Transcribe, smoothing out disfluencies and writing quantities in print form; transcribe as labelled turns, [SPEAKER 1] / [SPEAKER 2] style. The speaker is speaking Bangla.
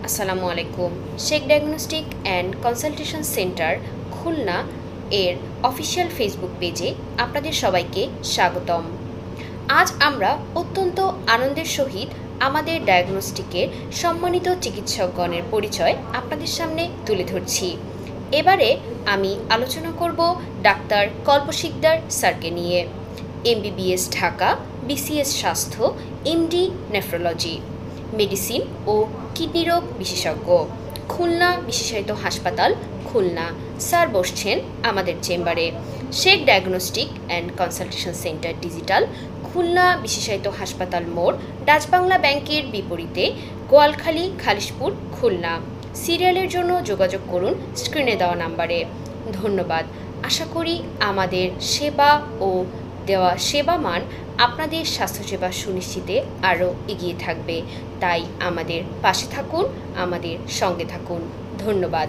[SPEAKER 1] আসসালামু আলাইকুম। Sheikh diagnostic and consultation centre Khulna এর অফিসিয়াল ফেসবুক পেজে আপনাদের সবাইকে স্বাগতম। আজ আমরা অত্যন্ত আনন্দের সহিত আমাদের ডায়াগনস্টিকের সম্মানিত চিকিৎসকগণের পরিচয় আপনাদের সামনে তুলে ধরছি। এবারে আমি আলোচনা করব ডাক্তার কল্প শিকদার স্যারকে নিয়ে। এমবিবিএস ঢাকা, বিসিএস স্বাস্থ্য, এমডি নেফ্রোলজি, মেডিসিন ও কিডনি রোগ বিশেষজ্ঞ, খুলনা বিশেষায়িত হাসপাতাল খুলনা। স্যার বসছেন আমাদের চেম্বারে। Sheikh diagnostic and consultation centre digital, Khulna বিশেষায়িত হাসপাতাল মোড়, ডাচবাংলা ব্যাংকের বিপরীতে, গোয়ালখালী, খালিশপুর, খুলনা। সিরিয়ালের জন্য যোগাযোগ করুন স্ক্রিনে দেওয়া নাম্বারে। ধন্যবাদ। আশা করি আমাদের সেবা ও দেওয়া সেবা মান আপনাদের স্বাস্থ্যসেবা সুনিশ্চিতে আরও এগিয়ে থাকবে। তাই আমাদের পাশে থাকুন, আমাদের সঙ্গে থাকুন। ধন্যবাদ।